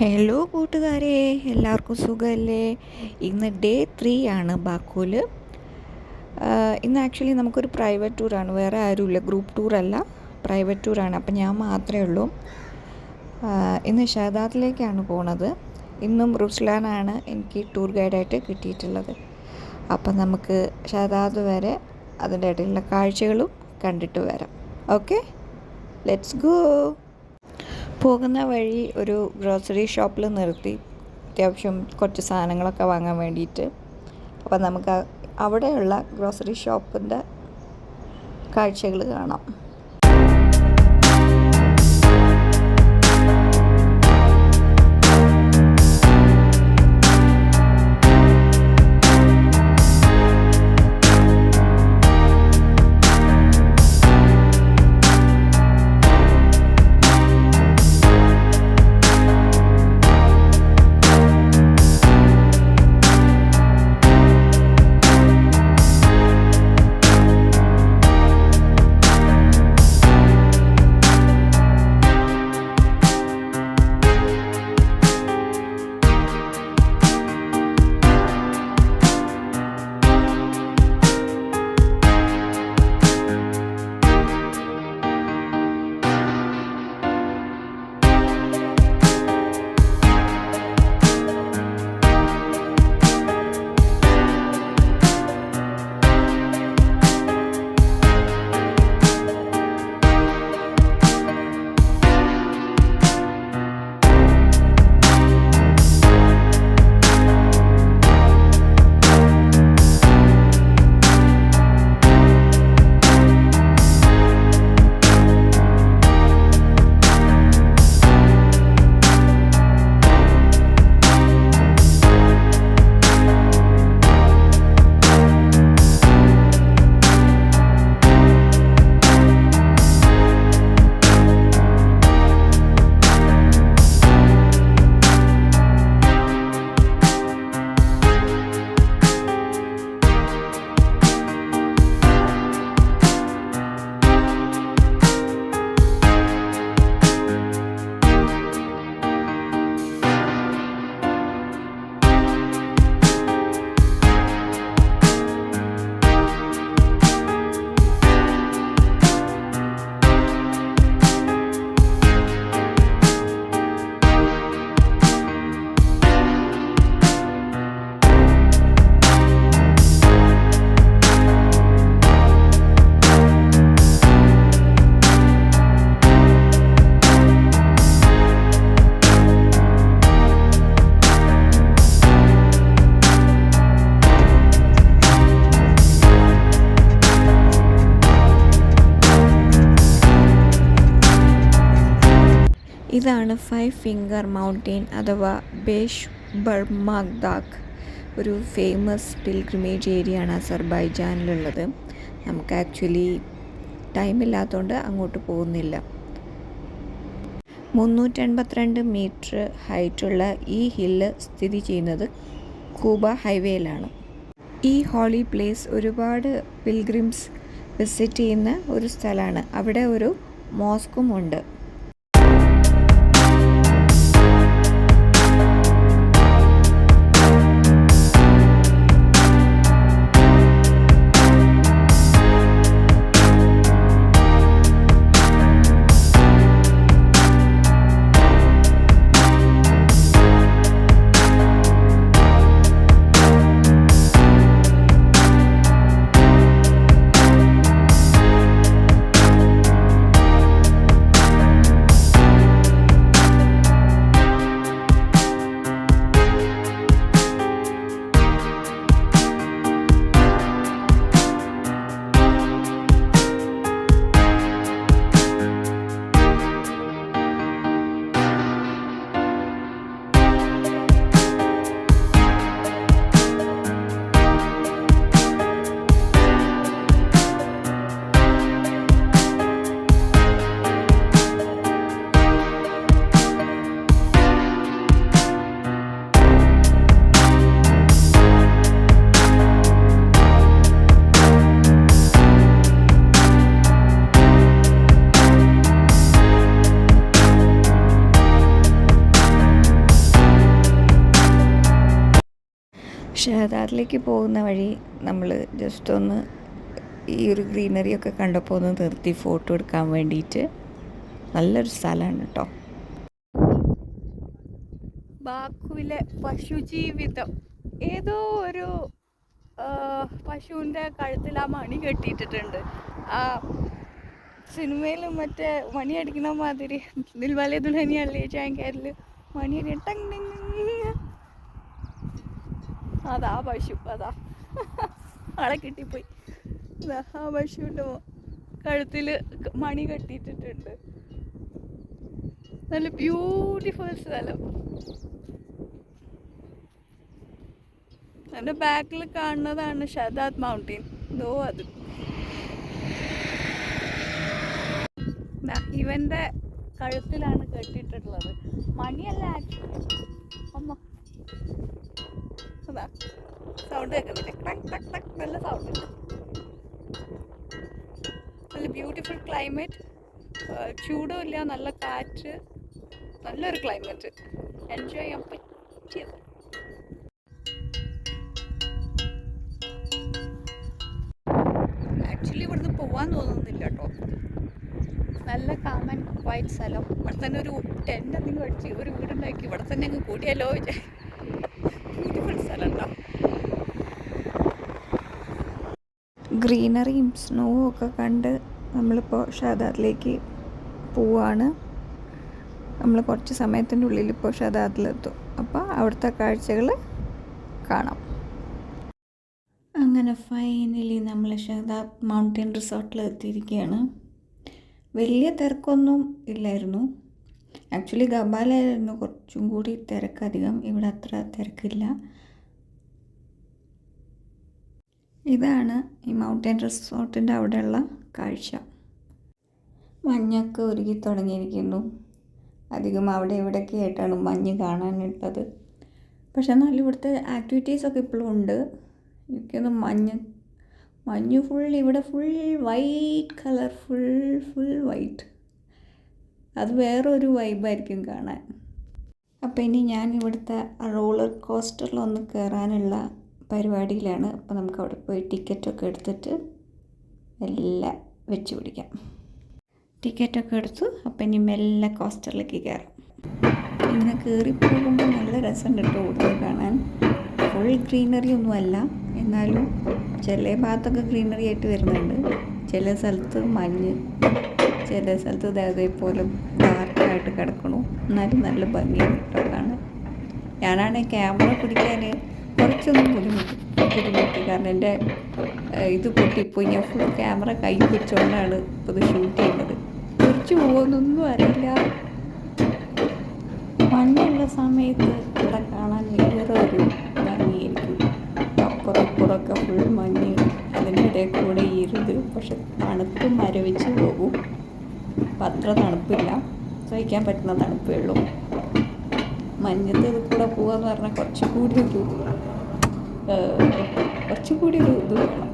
Hello കൂട്ടുകാരെ, എല്ലാവർക്കും സുഖമല്ലേ? ഇന്ന് ഡേ 3 ആണ് ബാക്കോല്. ഇന്ന് ആക്ച്വലി നമുക്കൊരു പ്രൈവറ്റ് ടൂറാണ്, വേറെ ആരുമില്ല, ഗ്രൂപ്പ് ടൂറല്ല, പ്രൈവറ്റ് ടൂറാണ്. അപ്പം ഞാൻ മാത്രമേ ഉള്ളൂ. ഇന്ന് ഷഹദാദിലേക്കാണ് പോണത്. ഇന്നും റുസ്ലാനാണ് എനിക്ക് ടൂർ ഗൈഡായിട്ട് കിട്ടിയിട്ടുള്ളത്. അപ്പം നമുക്ക് ഷഹദാദ് വരെ അതിൻ്റെ ഇടയിലുള്ള കാഴ്ചകളും കണ്ടിട്ട് വരാം. Okay, let's go. പോകുന്ന വഴി ഒരു ഗ്രോസറി ഷോപ്പിൽ നിർത്തി, അത്യാവശ്യം കുറച്ച് സാധനങ്ങളൊക്കെ വാങ്ങാൻ വേണ്ടിയിട്ട്. അപ്പോൾ നമുക്ക് അവിടെയുള്ള ഗ്രോസറി ഷോപ്പിൻ്റെ കാഴ്ചകൾ കാണാം. ഇതാണ് 5 ഫിംഗർ മൗണ്ടെയിൻ അഥവാ ബേഷ് ബർമാഗ്ദാഖ്. ഒരു ഫേമസ് പിൽഗ്രിമേജ് ഏരിയയാണ് അസർബൈജാനിലുള്ളത്. നമുക്ക് ആക്ച്വലി ടൈമില്ലാത്തതുകൊണ്ട് അങ്ങോട്ട് പോകുന്നില്ല. 382 മീറ്റർ ഹൈറ്റുള്ള ഈ ഹില്ല് സ്ഥിതി ചെയ്യുന്നത് കൂബ ഹൈവേയിലാണ്. ഈ ഹോളി പ്ലേസ് ഒരുപാട് പിൽഗ്രിംസ് വിസിറ്റ് ചെയ്യുന്ന ഒരു സ്ഥലമാണ്. അവിടെ ഒരു മോസ്കും ഉണ്ട്. ഷഹദാദിലേക്ക് പോകുന്ന വഴി നമ്മൾ ജസ്റ്റ് ഒന്ന് ഈ ഒരു ഗ്രീനറിയൊക്കെ കണ്ടപ്പോൾ ഒന്ന് നിർത്തി ഫോട്ടോ എടുക്കാൻ വേണ്ടിയിട്ട്. നല്ലൊരു സ്ഥലമാണ് കേട്ടോ. ബാക്കുവിലെ പശുജീവിതം, ഏതോ ഒരു പശുവിൻ്റെ കഴുത്തിൽ ആ മണി കെട്ടിയിട്ടിട്ടുണ്ട്. ആ സിനിമയിൽ മറ്റേ മണി അടിക്കണ മാതിരി ദിൽവാലെ ദുൽഹനിയ ലേ ജായേംഗേയിൽ മണി അടി അതാ പശു, അതാ ആളെ കിട്ടിപ്പോയി. ആ പശുവിൻ്റെ കഴുത്തിൽ മണി കെട്ടിയിട്ടിട്ടുണ്ട്. നല്ല ബ്യൂട്ടിഫുൾ സ്ഥലം. എൻ്റെ ബാക്കിൽ കാണുന്നതാണ് ഷഹദാദ് മൗണ്ടെയിൻ. ദോ അത് ഇവൻ്റെ കഴുത്തിലാണ് കെട്ടിയിട്ടുള്ളത്. മണിയല്ല ആക്ച്വലി. അമ്മ അതാ സൗണ്ട് കേൾക്കുന്നില്ലേ? ടക് ടക് ടക് നല്ല സൗണ്ട് ഉണ്ട്. നല്ല ബ്യൂട്ടിഫുൾ ക്ലൈമറ്റ്, ചൂടും ഇല്ല, നല്ല കാറ്റ്, നല്ലൊരു ക്ലൈമറ്റ്, എൻജോയ് ചെയ്യാൻ പറ്റിയത്. ആക്ച്വലി ഇവിടുന്ന് പോവാൻ തോന്നുന്നില്ല കേട്ടോ. നല്ല കാമൻ വൈറ്റ് സ്ഥലം. ഇവിടെ തന്നെ ഒരു ടെൻ്റ് എന്തെങ്കിലും അടിച്ച് ഒരു വീടുണ്ടാക്കി ഇവിടെ തന്നെ അങ്ങ് കൂടിയല്ലോ. ബ്യൂട്ടിഫുൾ സ്ഥലം ഉണ്ടോ. ഗ്രീനറിയും സ്നോവും ഒക്കെ കണ്ട് നമ്മളിപ്പോൾ ഷഹദാദിലേക്ക് പോവാണ്. നമ്മൾ കുറച്ച് സമയത്തിൻ്റെ ഉള്ളിൽ ഇപ്പോൾ ഷഹദാദിലെത്തും. അപ്പോൾ അവിടുത്തെ കാഴ്ചകൾ കാണാം. അങ്ങനെ ഫൈനലി നമ്മൾ ഷഹദാദ് മൗണ്ടെയിൻ റിസോർട്ടിൽ എത്തിയിരിക്കുകയാണ്. വലിയ തിരക്കൊന്നും ഇല്ലായിരുന്നു. ആക്ച്വലി ഗബാലായിരുന്നു കുറച്ചും കൂടി തിരക്കധികം. ഇവിടെ അത്ര തിരക്കില്ല. ഇതാണ് ഈ മൗണ്ടെയിൻ റിസോർട്ടിൻ്റെ അവിടെയുള്ള കാഴ്ച. മഞ്ഞൊക്കെ ഒരുക്കി തുടങ്ങിയിരിക്കുന്നു. അധികം അവിടെ ഇവിടെയൊക്കെ ആയിട്ടാണ് മഞ്ഞ് കാണാനുള്ളത്. പക്ഷെ എന്നാലും ഇവിടുത്തെ ആക്ടിവിറ്റീസൊക്കെ ഇപ്പോഴും ഉണ്ട്. എനിക്കൊന്ന് മഞ്ഞ് ഫുൾ ഇവിടെ full white colour, full white. അത് വേറൊരു വൈബായിരിക്കും കാണാൻ. അപ്പോൾ ഇനി ഞാൻ ഇവിടുത്തെ റോളർ കോസ്റ്ററിലൊന്ന് കയറാനുള്ള പരിപാടിയിലാണ്. അപ്പോൾ നമുക്ക് അവിടെ പോയി ടിക്കറ്റൊക്കെ എടുത്തിട്ട് എല്ലാം വെച്ച് പിടിക്കാം. ടിക്കറ്റൊക്കെ എടുത്തു. അപ്പോൾ ഇനി മെല്ലെ കോസ്റ്ററിലേക്ക് കയറാം. ഇങ്ങനെ കയറിപ്പോകുമ്പോൾ നല്ല രസമുണ്ട് കേട്ടോ ഇവിടെ കാണാൻ. ഫുൾ ഗ്രീനറി ഒന്നുമല്ല, എന്നാലും ചില ഭാഗത്തൊക്കെ ഗ്രീനറി ആയിട്ട് വരുന്നുണ്ട്. ചില സ്ഥലത്ത് മഞ്ഞ്, ചില സ്ഥലത്ത് അതേപോലെ ഡാർക്കായിട്ട് കിടക്കണു. എന്നാലും നല്ല ഭംഗിയാണ് കേട്ടോ കാണാൻ. ഞാനാണെങ്കിൽ ക്യാമറ പിടിക്കാൻ കുറച്ചൊന്നും ബുദ്ധിമുട്ടി. കാരണം എൻ്റെ ഇത് പൊട്ടിപ്പോയി. ഞാൻ ഫുൾ ക്യാമറ കൈ വെച്ചുകൊണ്ടാണ് ഇപ്പോൾ ഇത് ഷൂട്ട് ചെയ്യുന്നത്. തിരിച്ചു പോകുന്നൊന്നും അറിയില്ല. മഞ്ഞുള്ള സമയത്ത് ഇവിടെ കാണാൻ വേറെ ഒരു ഭംഗിയായിരിക്കും. അപ്പുറപ്പുറമൊക്കെ ഫുൾ മഞ്ഞ്, അതിൻ്റെ ഇടയിൽ കൂടെ ഇരുത്. പക്ഷെ തണുപ്പ് മരവിച്ച് പോകും. അപ്പം അത്ര തണുപ്പില്ല, സഹിക്കാൻ പറ്റുന്ന തണുപ്പേ ഉള്ളൂ. മഞ്ഞത്ത് ഇത് കൂടെ പോകാന്ന് പറഞ്ഞാൽ കുറച്ചുകൂടി ഒരു ഇത് വേണം.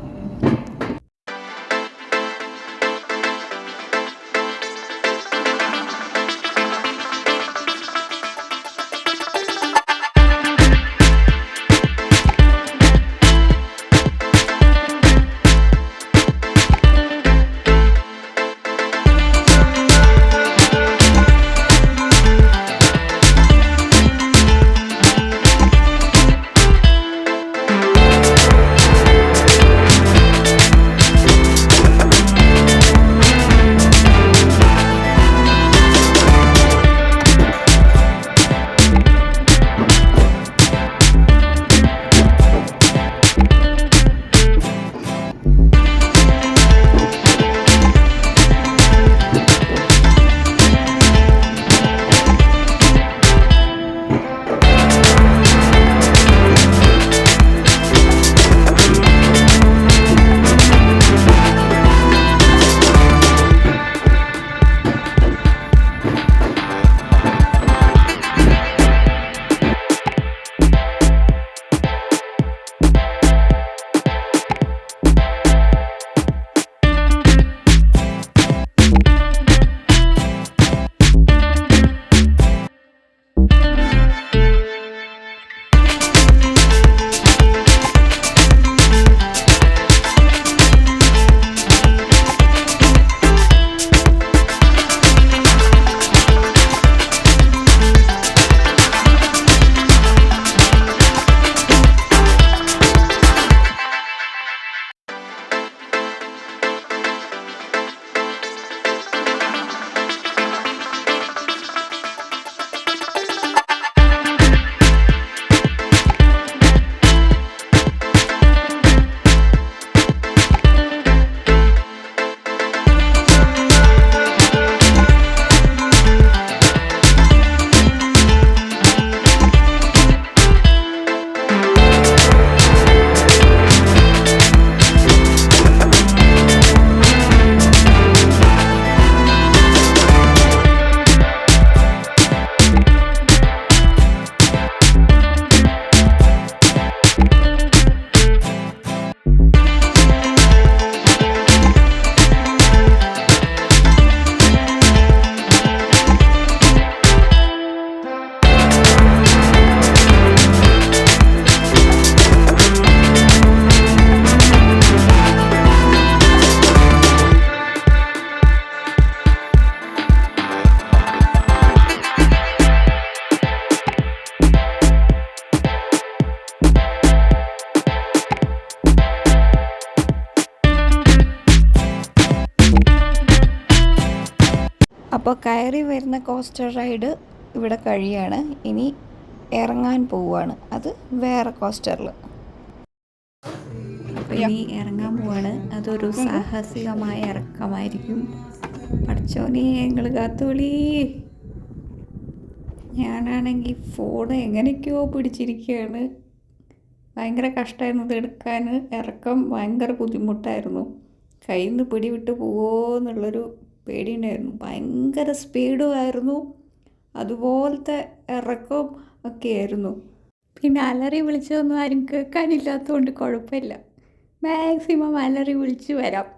അപ്പോൾ കയറി വരുന്ന കോസ്റ്റർ റൈഡ് ഇവിടെ കഴിയാണ്. ഇനി ഇറങ്ങാൻ പോവുകയാണ്, അത് വേറെ കോസ്റ്ററിൽ. അപ്പോൾ ഇനി ഇറങ്ങാൻ പോവാണ്. അതൊരു സാഹസികമായ ഇറക്കമായിരിക്കും. പഠിച്ചോനെ ഞങ്ങൾ കാത്തോളി. ഞാനാണെങ്കിൽ ഫോൺ എങ്ങനെയൊക്കെയോ പിടിച്ചിരിക്കുകയാണ്. ഭയങ്കര കഷ്ടമായിരുന്നു ഇത് എടുക്കാൻ. ഇറക്കം ഭയങ്കര ബുദ്ധിമുട്ടായിരുന്നു. കയ്യിൽ നിന്ന് പിടിവിട്ട് പോവോ എന്നുള്ളൊരു പേടിയുണ്ടായിരുന്നു. ഭയങ്കര സ്പീഡും ആയിരുന്നു, അതുപോലത്തെ ഇറക്കവും ഒക്കെ ആയിരുന്നു. പിന്നെ അലറി വിളിച്ചതൊന്നും ആരും കേൾക്കാനില്ലാത്തതുകൊണ്ട് കുഴപ്പമില്ല. മാക്സിമം അലറി വിളിച്ച് വരാം.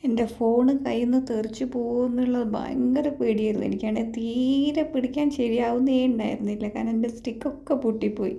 എൻ്റെ ഫോണ് കയ്യിൽ നിന്ന് തെറിച്ച് പോകുമെന്നുള്ളത് ഭയങ്കര പേടിയായിരുന്നു. എനിക്കാണെങ്കിൽ തീരെ പിടിക്കാൻ ശരിയാവുന്നേ ഉണ്ടായിരുന്നില്ല, കാരണം എൻ്റെ സ്റ്റിക്കൊക്കെ പൊട്ടിപ്പോയി.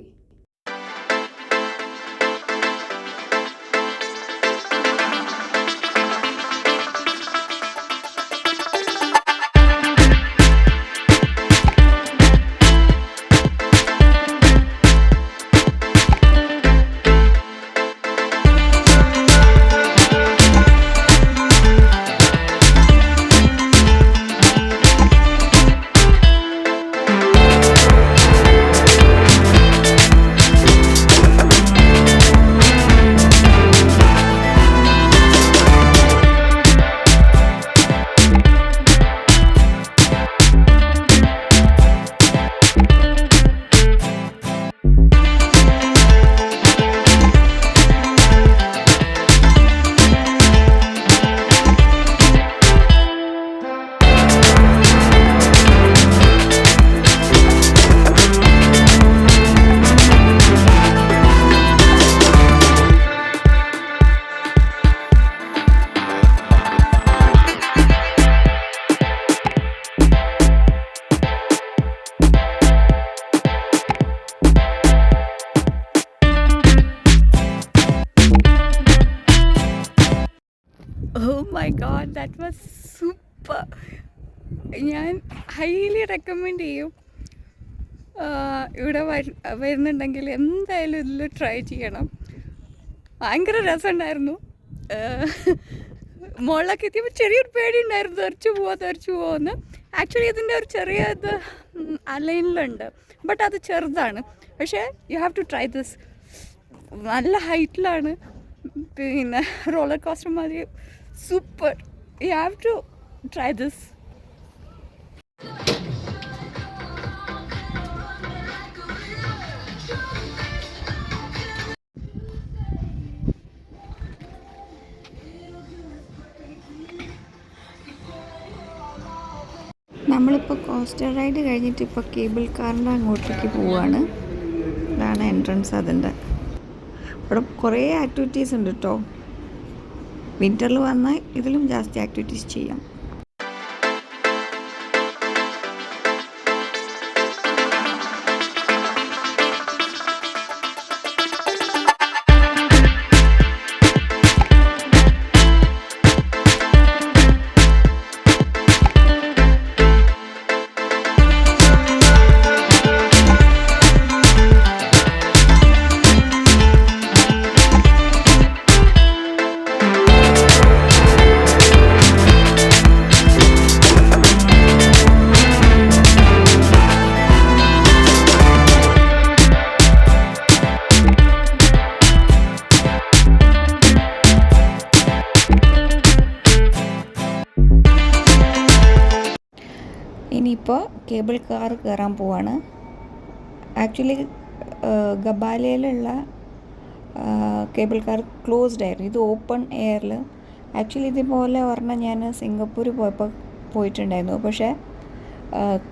Oh my god, that was super. ഞാൻ ഹൈലി റെക്കമെൻഡ് ചെയ്യും. ഇവിടെ വരുന്നുണ്ടെങ്കിൽ എന്തായാലും ഇതിൽ ട്രൈ ചെയ്യണം. ഭയങ്കര രസമുണ്ടായിരുന്നു. മുകളിലൊക്കെ എത്തിയപ്പോൾ ചെറിയൊരു പേടി ഉണ്ടായിരുന്നു, തെറിച്ചു പോകുമെന്ന്. ആക്ച്വലി ഇതിൻ്റെ ഒരു ചെറിയ ഇത് അലൈനിലുണ്ട്, ബട്ട് അത് ചെറുതാണ്. പക്ഷേ you have to try this. നല്ല ഹൈറ്റിലാണ്. പിന്നെ റോളർ കോസ്റ്റർ മാതിരി super. You have to try this. നമ്മളിപ്പോൾ കോസ്റ്റർ റൈഡ് കഴിഞ്ഞിട്ട് ഇപ്പോൾ കേബിൾ കാറിൻ്റെ അങ്ങോട്ടേക്ക് പോവുകയാണ്. ഇതാണ് എൻട്രൻസ്. അതിൻ്റെ ഇവിടെ കുറേ ആക്ടിവിറ്റീസ് ഉണ്ട് കേട്ടോ. വിൻ്ററിൽ വന്നാൽ ഇതിലും ജാസ്തി ആക്ടിവിറ്റീസ് ചെയ്യാം. ഇനിയിപ്പോൾ കേബിൾ കാർ കയറാൻ പോവാണ്. ആക്ച്വലി ഗബാലയിലുള്ള കേബിൾ കാർ ക്ലോസ്ഡ് ആയിരുന്നു. ഇത് ഓപ്പൺ എയറിൽ. ആക്ച്വലി ഇതുപോലെ ഒരെണ്ണം ഞാൻ സിംഗപ്പൂർ പോയപ്പോൾ പോയിട്ടുണ്ടായിരുന്നു, പക്ഷേ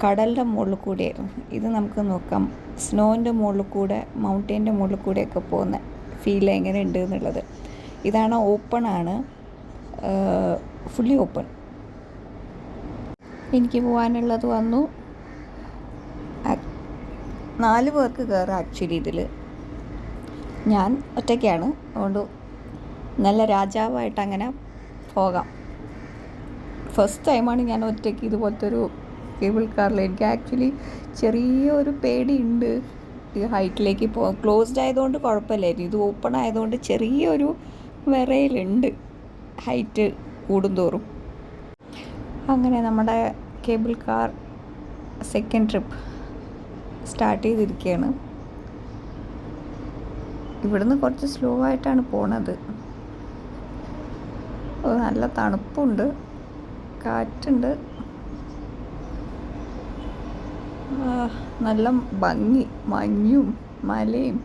കടലിൻ്റെ മുകളിൽ കൂടിയായിരുന്നു. ഇത് നമുക്ക് നോക്കാം, സ്നോൻ്റെ മുകളിൽ കൂടെ, മൗണ്ടൈൻ്റെ മുകളിൽ കൂടെയൊക്കെ പോകുന്ന ഫീൽ എങ്ങനെ ഉണ്ട് എന്നുള്ളത്. ഇതാണ്, ഓപ്പൺ ആണ്, ഫുള്ളി ഓപ്പൺ. എനിക്ക് പോകാനുള്ളത് വന്നു. 4 പേർക്ക് കയറാം ആക്ച്വലി ഇതിൽ. ഞാൻ ഒറ്റയ്ക്കാണ്, അതുകൊണ്ട് നല്ല രാജാവായിട്ട് അങ്ങനെ പോകാം. ഫസ്റ്റ് ടൈമാണ് ഞാൻ ഒറ്റയ്ക്ക് ഇതുപോലത്തെ ഒരു കേബിൾ കാറിൽ. എനിക്ക് ആക്ച്വലി ചെറിയൊരു പേടിയുണ്ട് ഈ ഹൈറ്റിലേക്ക് പോകാം. ക്ലോസ്ഡ് ആയതുകൊണ്ട് കുഴപ്പമില്ലായിരുന്നു. ഇത് ഓപ്പൺ ആയതുകൊണ്ട് ചെറിയൊരു വിറയലുണ്ട് ഹൈറ്റ് കൂടുന്തോറും. അങ്ങനെ നമ്മുടെ cable car second trip start ചെയ്തിരിക്കുകയാണ്. ഇവിടുന്ന് കുറച്ച് സ്ലോ ആയിട്ടാണ് പോണത്. നല്ല തണുപ്പുണ്ട്, കാറ്റുണ്ട്, നല്ല ഭംഗി, മഞ്ഞും മലയും.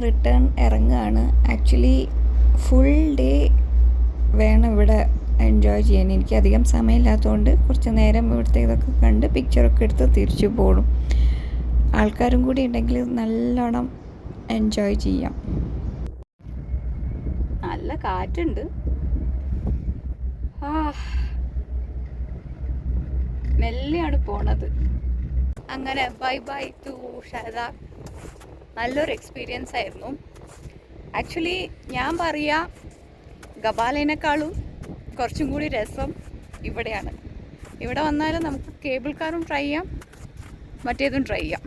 റിട്ടേൺ ഇറങ്ങുകയാണ്. ആക്ച്വലി ഫുൾ ഡേ വേണം ഇവിടെ എൻജോയ് ചെയ്യാൻ. എനിക്ക് അധികം സമയമില്ലാത്തതുകൊണ്ട് കുറച്ച് നേരം ഇവിടുത്തെ ഇതൊക്കെ കണ്ട് പിക്ചറൊക്കെ എടുത്ത് തിരിച്ചു പോകണം. ആൾക്കാരും കൂടി ഉണ്ടെങ്കിൽ നല്ലോണം എൻജോയ് ചെയ്യാം. നല്ല കാറ്റുണ്ട്. മെല്ലെയാണ് പോണത്. അങ്ങനെ ബൈ ബൈ ടു ഷാദ. നല്ലൊരു എക്സ്പീരിയൻസ് ആയിരുന്നു. ആക്ച്വലി ഞാൻ പറയാ ഗബാലേനേക്കാളും കുറച്ചും കൂടി രസം ഇവിടെയാണ്. ഇവിടെ വന്നാൽ നമുക്ക് കേബിൾ കാറും ട്രൈ ചെയ്യാം, മറ്റേതും ട്രൈ ചെയ്യാം.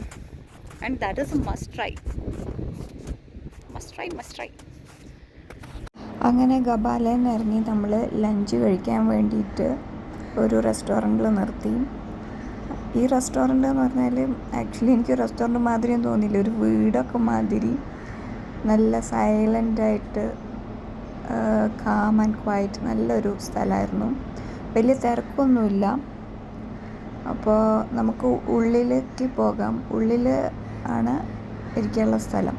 And that is must try, must try, must try. അങ്ങനെ ഗബാലേന്ന് ഇറങ്ങി നമ്മൾ ലഞ്ച് കഴിക്കാൻ വേണ്ടിയിട്ട് ഒരു റെസ്റ്റോറൻറ്റിൽ നിർത്തി. ഈ റെസ്റ്റോറൻ്റ് എന്ന് പറഞ്ഞാൽ ആക്ച്വലി എനിക്ക് റെസ്റ്റോറൻറ്റ് മാതിരിയും തോന്നിയില്ല. ഒരു വീടൊക്കെ മാതിരി നല്ല സൈലൻ്റായിട്ട് കാം ആൻഡ് ക്വയറ്റ് നല്ലൊരു സ്ഥലമായിരുന്നു. വലിയ തിരക്കൊന്നുമില്ല. അപ്പോൾ നമുക്ക് ഉള്ളിലേക്ക് പോകാം. ഉള്ളിൽ ആണ് ഇരിക്കാനുള്ള സ്ഥലം.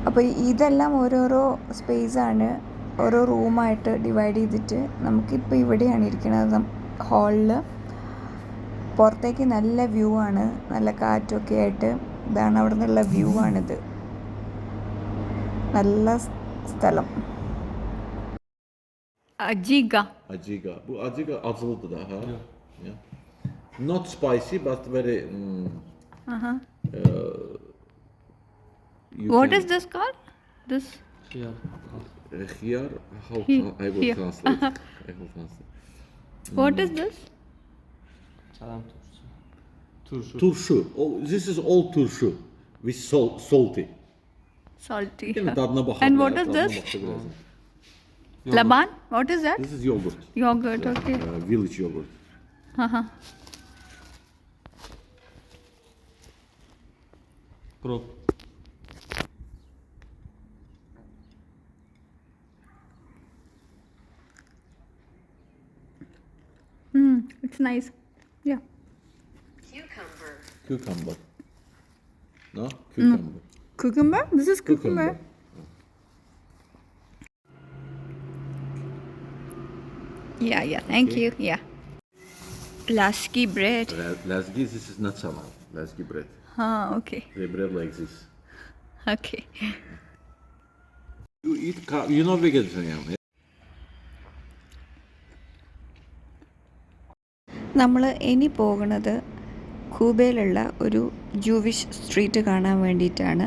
അപ്പോൾ ഇതെല്ലാം ഓരോരോ സ്പേസാണ്, ഓരോ റൂമായിട്ട് ഡിവൈഡ് ചെയ്തിട്ട് നമുക്കിപ്പോൾ ഇവിടെയാണ് ഇരിക്കുന്നത് ഹാളിൽ. പുറത്തേക്ക് നല്ല വ്യൂ ആണ്, നല്ല കാറ്റൊക്കെ ആയിട്ട്. ഇതാണ് അവിടെ നിന്നുള്ള വ്യൂ ആണിത്. നല്ല സ്ഥലം. അജിക. Bu aciga acılıdı da ha. Yeah. Not spicy but very What is this called? This here how I will translate. I will translate. What is this? Salam turşu. Turşu. Oh, this is all turşu with salty. Salty. Değil mi? Tadına bakalım. And what is this? Laban? What is that? This is yogurt. Yogurt, okay. Village yogurt. Prop. It's nice. Yeah. Cucumber. No? Cucumber. Cucumber? This is cucumber. Yeah, thank you. Yeah. Lasky bread. Lasgi, this is not salad. Lasgi bread. Okay. The bread like this. Okay. You eat you know vegetarian. നമ്മൾ ഇനി പോകുന്നത് കൂബയിലുള്ള ഒരു Jewish street കാണാൻ വേണ്ടിയിട്ടാണ്.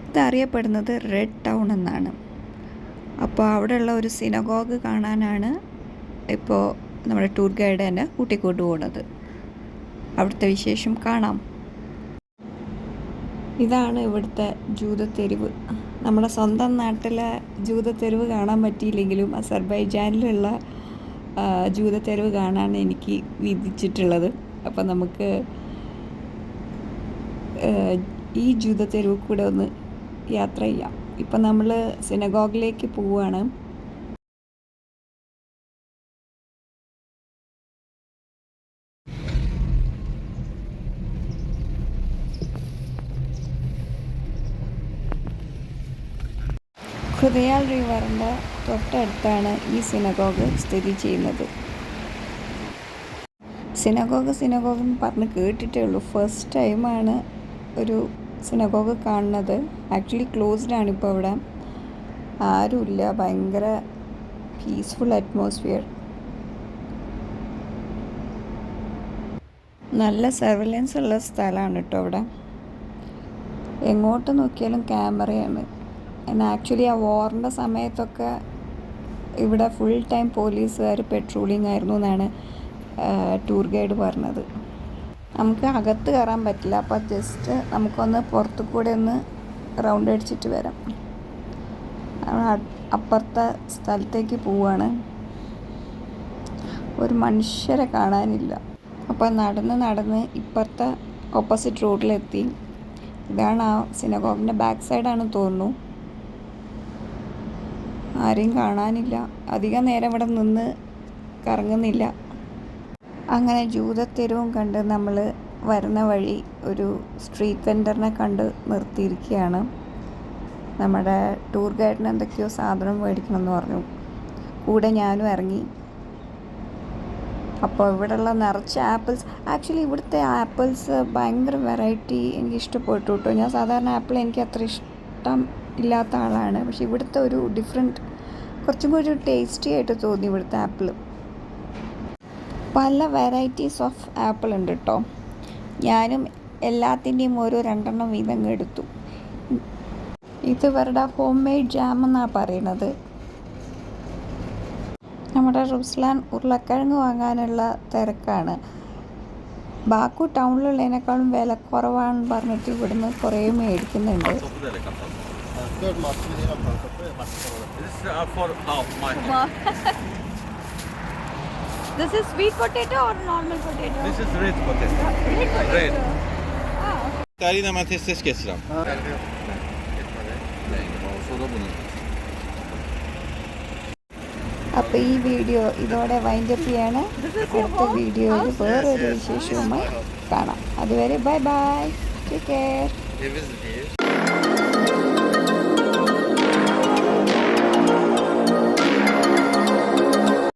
ഇതറിയപ്പെടുന്നത് red town എന്നാണ്. അപ്പോൾ അവിടെയുള്ള ഒരു സിനഗോഗ് കാണാനാണ് ഇപ്പോൾ നമ്മുടെ ടൂർ ഗൈഡ് തന്നെ കൂട്ടിക്കൊണ്ടു പോകുന്നത്. അവിടുത്തെ വിശേഷം കാണാം. ഇതാണ് ഇവിടുത്തെ ജൂതത്തെരുവ്. നമ്മുടെ സ്വന്തം നാട്ടിലെ ജൂതത്തെരുവ് കാണാൻ പറ്റിയില്ലെങ്കിലും അസർബൈജാനിലുള്ള ജൂതത്തെരുവ് കാണാൻ എനിക്ക് വിധിച്ചിട്ടുള്ളത്. അപ്പോൾ നമുക്ക് ഈ ജൂതത്തെരുവ് കൂടെ ഒന്ന് യാത്ര ചെയ്യാം. ഇപ്പം നമ്മൾ സിനഗോഗിലേക്ക് പോവുകയാണ്. ഖുദയാൽ റിവറിൻ്റെ തൊട്ടടുത്താണ് ഈ സിനഗോഗ് സ്ഥിതി ചെയ്യുന്നത്. സിനഗോഗ് എന്ന് പറഞ്ഞ് കേട്ടിട്ടേ ഉള്ളൂ. ഫസ്റ്റ് ടൈമാണ് ഒരു സിനഗോഗ് കാണുന്നത്. ആക്ച്വലി ക്ലോസ്ഡ് ഇപ്പോൾ അവിടെ ആരുമില്ല. ഭയങ്കര പീസ്ഫുൾ അറ്റ്മോസ്ഫിയർ. നല്ല സർവൈലൻസ് ഉള്ള സ്ഥലമാണ് കേട്ടോ അവിടെ. എങ്ങോട്ട് നോക്കിയാലും ക്യാമറയാണ്. ആക്ച്വലി ആ വാറിൻ്റെ സമയത്തൊക്കെ ഇവിടെ ഫുൾ ടൈം പോലീസുകാർ പെട്രോളിംഗ് ആയിരുന്നു എന്നാണ് ടൂർ ഗൈഡ് പറഞ്ഞത്. നമുക്ക് അകത്ത് കയറാൻ പറ്റില്ല. അപ്പോൾ ജസ്റ്റ് നമുക്കൊന്ന് പുറത്തു കൂടെ ഒന്ന് റൗണ്ട് അടിച്ചിട്ട് വരാം. അപ്പുറത്തെ സ്ഥലത്തേക്ക് പോവുകയാണ്. ഒരു മനുഷ്യരെ കാണാനില്ല. അപ്പോൾ നടന്ന് ഇപ്പുറത്തെ ഓപ്പോസിറ്റ് റോഡിലെത്തി. ഇതാണ് ആ സിനഗോഗിൻ്റെ ബാക്ക് സൈഡാണെന്ന് തോന്നുന്നു. ആരെയും കാണാനില്ല. അധികം നേരം ഇവിടെ നിന്ന് കറങ്ങുന്നില്ല. അങ്ങനെ ജൂതത്തെരുവും കണ്ട് നമ്മൾ വരുന്ന വഴി ഒരു സ്ട്രീറ്റ് വെൻഡറിനെ കണ്ട് നിർത്തിയിരിക്കുകയാണ്. നമ്മുടെ ടൂർ ഗൈഡിന് എന്തൊക്കെയോ സാധനം മേടിക്കണമെന്ന് പറഞ്ഞു. കൂടെ ഞാനും ഇറങ്ങി. അപ്പോൾ ഇവിടെയുള്ള നിറച്ച് ആപ്പിൾസ്. ആക്ച്വലി ഇവിടുത്തെ ആപ്പിൾസ് ഭയങ്കര വെറൈറ്റി. എനിക്ക് ഇഷ്ടപ്പെട്ടു കേട്ടോ. ഞാൻ സാധാരണ ആപ്പിൾ എനിക്ക് അത്ര ഇഷ്ടം ഇല്ലാത്ത ആളാണ്. പക്ഷെ ഇവിടുത്തെ ഒരു ഡിഫറെൻറ്റ്, കുറച്ചും കൂടി ഒരു ടേസ്റ്റി ആയിട്ട് തോന്നി ഇവിടുത്തെ ആപ്പിൾ. പല വെറൈറ്റീസ് ഓഫ് ആപ്പിൾ ഉണ്ട് കേട്ടോ. ഞാനും എല്ലാത്തിൻ്റെയും ഓരോ 2 വീതം എടുത്തു. ഇത് ഇവരുടെ ഹോം മെയ്ഡ് ജാം എന്നാണ് പറയുന്നത്. നമ്മുടെ റുസ്ലാൻ ഉരുളക്കിഴങ്ങ് വാങ്ങാനുള്ള തിരക്കാണ്. ബാക്കു ടൗണിലുള്ളതിനേക്കാളും വില കുറവാണെന്ന് പറഞ്ഞിട്ട് ഇവിടുന്ന് കുറേ മേടിക്കുന്നുണ്ട്. This is sweet potato or normal potato? This is red potato. Red potato. Red. Ah, Tarihi domates keseceğim. അപ്പോൾ ഈ വീഡിയോ ഇതോടെ വൈൻഡപ്പ് ചെയ്യാണ്. അടുത്ത വീഡിയോയിൽ വേറൊരു വിശേഷവുമായി കാണാം. അതുവരെ ബൈ ബൈ. Take care.